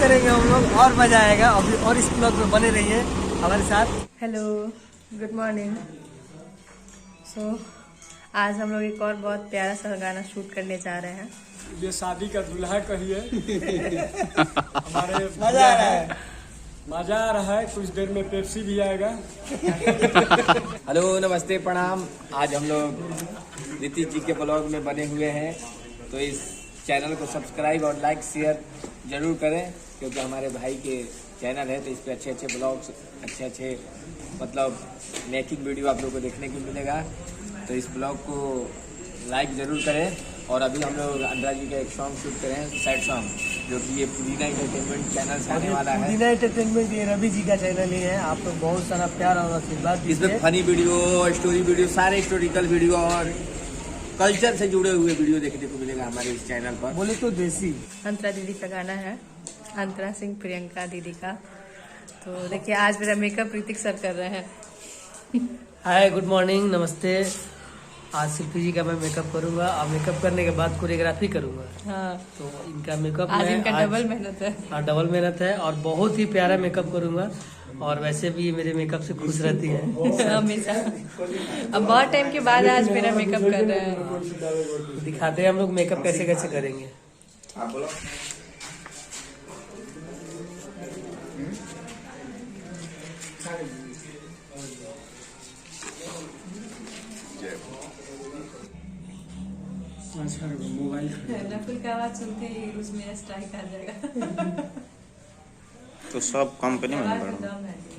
करेंगे हम लोग और मजा आएगा अभी, और इस ब्लॉग में बने रहिए हमारे साथ। Hello, good morning. सो आज हम लोग एक और बहुत प्यारा सा गाना शूट करने जा रहे हैं। ये शादी का दूल्हा कहिए। हमारे मजा आ रहा है, मजा आ रहा है। कुछ देर में पेप्सी भी आएगा। हेलो, नमस्ते, प्रणाम। आज हम लोग नीतीश जी के ब्लॉग में बने हुए हैं, तो इस चैनल को सब्सक्राइब और लाइक शेयर जरूर करें, क्योंकि हमारे भाई के चैनल है, तो इस पर अच्छे अच्छे ब्लॉग्स, अच्छे मतलब मेकिंग वीडियो आप लोगों को देखने को मिलेगा। तो इस ब्लॉग को लाइक ज़रूर करें। और अभी हम लोग अनुराग जी का एक सॉन्ग शूट करें, सैड सॉन्ग, जो कि ये पुदीना एंटरटेनमेंट चैनल से आने वाला है। पुदीना एंटरटेनमेंट ये रवि जी का चैनल ही है। आप लोग बहुत सारा प्यार और आशीर्वाद दीजिए। इसमें फनी वीडियो, स्टोरी वीडियो, सारे हिस्टोरिकल वीडियो और कल्चर से जुड़े हुए वीडियो देखने को मिलेगा हमारे इस चैनल पर। बोले तो देसी। अंतरा दीदी का गाना है, अंतरा सिंह प्रियंका दीदी का। तो देखिए, आज मेरा मेकअप ऋतिक सर कर रहे हैं। हाय, गुड मॉर्निंग, नमस्ते। आज शिल्पी जी का मैं मेकअप करूंगा और मेकअप करने के बाद कोरियोग्राफी करूंगा। हाँ, तो इनका मेकअप आज में इनका डबल मेहनत है। हाँ, डबल मेहनत है और बहुत ही प्यारा मेकअप करूंगा। और वैसे भी ये मेरे मेकअप से खुश रहती है हमेशा। अब बहुत टाइम के बाद आज मेरा मेकअप कर रहे हैं। दिखाते हैं हम लोग मेकअप कैसे कैसे करेंगे। मोबाइल नफुल का आवाज सुनते ही उसमें स्ट्राइक आ जाएगा। तो सब कंपनी में आवाज बड़ा एकदम है जी।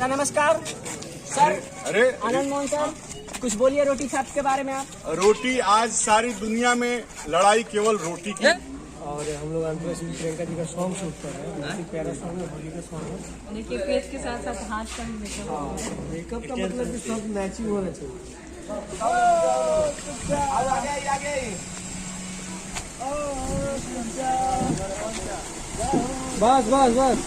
नमस्कार सर। अरे आनंद मोहन सर, कुछ बोलिए रोटी छाप के बारे में आप। रोटी, आज सारी दुनिया में लड़ाई केवल रोटी की। और हम लोग अंतरा सिंह प्रियंका जी का सॉन्ग शूट कर रहे हैं। बहुत ही प्यारा सॉन्ग है, होली का सॉन्ग है। देखिए, फेस के साथ साथ हाथ का भी मेकअप हो रहा है। मेकअप का मतलब कि सब मैचिंग होना चाहिए। बस बस बस।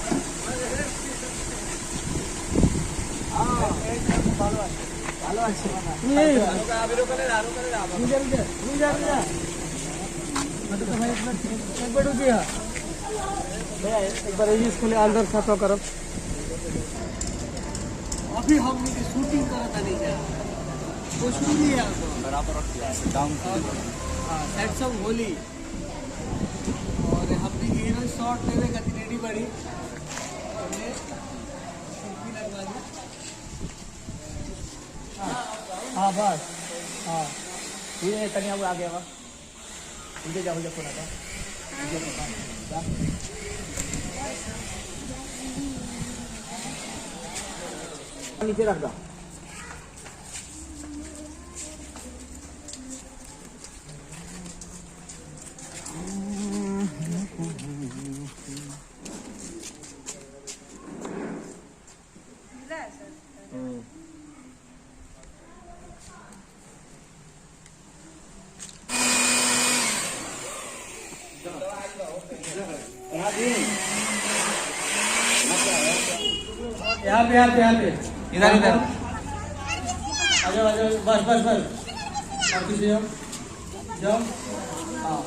एक बार इसके लिए अंदर साथ करो। अभी हम शूटिंग करा था नहीं क्या? कुछ नहीं है सेट सॉन्ग होली और हमने हीरो शॉट लेने का रेडी बड़ी हमने सेल्फी लगवा दी। हाँ बस, हाँ ये कन्या आ गया वा इनके जाओ जब फोन आता नीचे रख दो। यहाँ पे इधर इधर आ जाओ बस बस बस। और किसी जाओ जाओ। हाँ,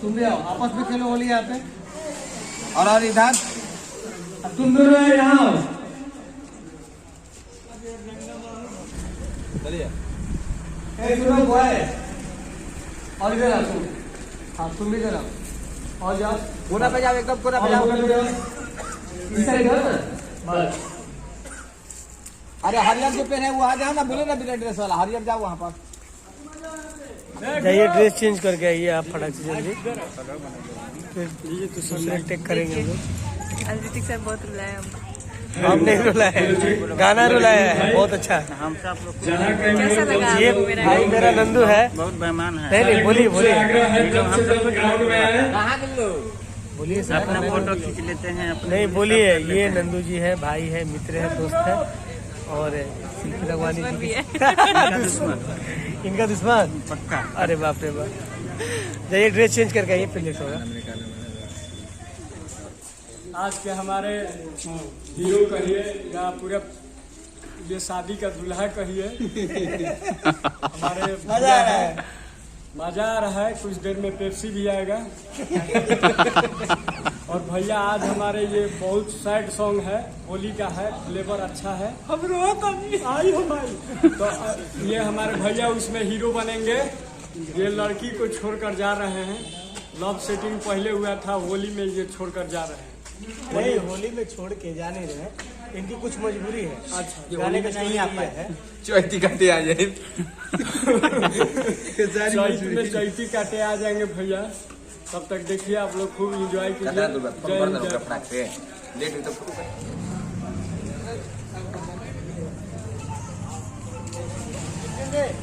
तुम भी आओ, आपस में खेलो होली यहाँ पे। और इधर अब तुम दोनों यहाँ आओ। चलिए। सुनो बॉय, और इधर आओ तुम। हाँ, तुम भी इधर आओ और जाओ। कोना पे जाओ, एकदम कोना पे जाओ। इस साइड आओ ना, बस। अरे हरियर जो पहने वो आ जाओ ना, बोले ना बिना ड्रेस वाला हरियर जाओ वहाँ पर। जाइए, ड्रेस चेंज करके आइए आप फटाक से जल्दी। फिर टेक करेंगे हम लोग। आज ऋतिक सर बहुत रुलाए हमको। हमने रुलाया है, गाना रुलाया है, बहुत अच्छा है। कैसा लगा ये आपको मेरा भाई मेरा नंदू है। बहुत बेईमान है। नहीं बोलिए बोलिए कहाँ के लोग? बोलिए सर। अपना फोटो खींच लेते हैं अपने। नहीं बोलिए, ये नंदू जी है, भाई है, मित्र है, दोस्त है और शिल्पी लगवानी भी है। इनका दुश्मन पक्का। अरे बाप रे बाप। जाइए, ड्रेस चेंज करके आइए, फिर लेट होगा। आज के हमारे हीरो कहिए या पूरे ये शादी का दूल्हा कहिए। हमारे मजा आ रहा है। मजा आ रहा है, कुछ देर में पेप्सी भी आएगा। और भैया आज हमारे ये बहुत सैड सॉन्ग है, होली का है, फ्लेवर अच्छा है। हम आई तो ये हमारे भैया उसमें हीरो बनेंगे। ये लड़की को छोड़कर जा रहे हैं, लव सेटिंग पहले हुआ था, होली में ये छोड़कर जा रहे हैं। नहीं, होली में छोड़ के जाने रहे, इनकी कुछ मजबूरी है। अच्छा, गाने का नहीं आ पाए है। चौथी घंटे आ जाए। चैत में चैती काटे आ जाएंगे भैया। तब तक देखिए आप लोग खूब एंजॉय कीजिए। जय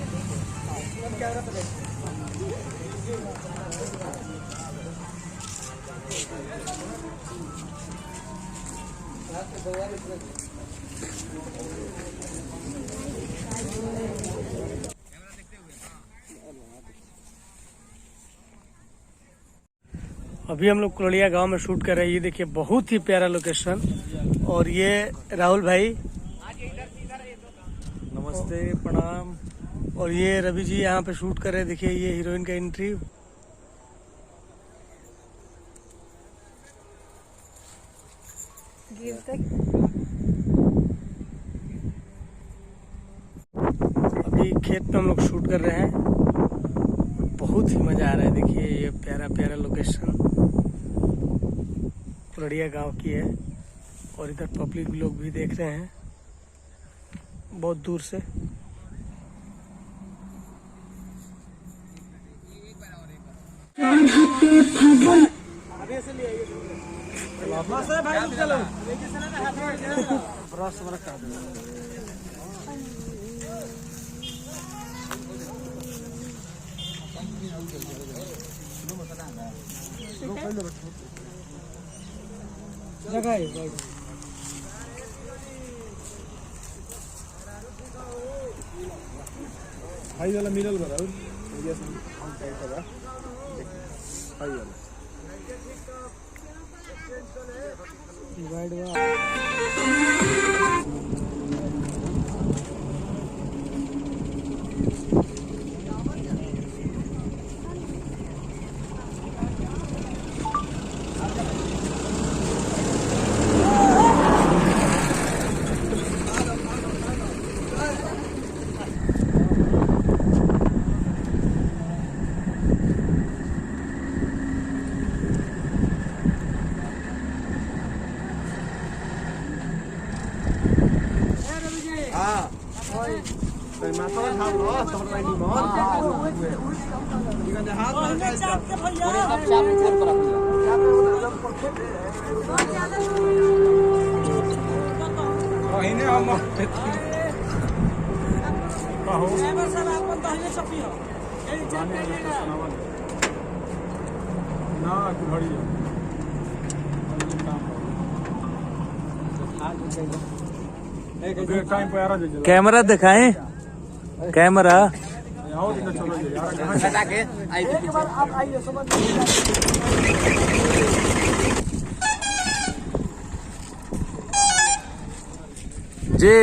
अभी हम लोग कुलड़िया गांव में शूट कर रहे हैं। ये देखिए बहुत ही प्यारा लोकेशन। और ये राहुल भाई, नमस्ते, प्रणाम। और ये रवि जी यहाँ पे शूट कर रहे हैं। देखिए ये हीरोइन का एंट्री। अभी खेत में हम लोग शूट कर रहे हैं। बहुत ही मजा आ रहा है। देखिए ये प्यारा प्यारा लोकेशन कुलड़िया गांव की है। और इधर पब्लिक लोग भी देख रहे हैं बहुत दूर से। जगह है हाई वाला मिलल बा राहुल। कैमरा दिखाएं, कैमरा। जी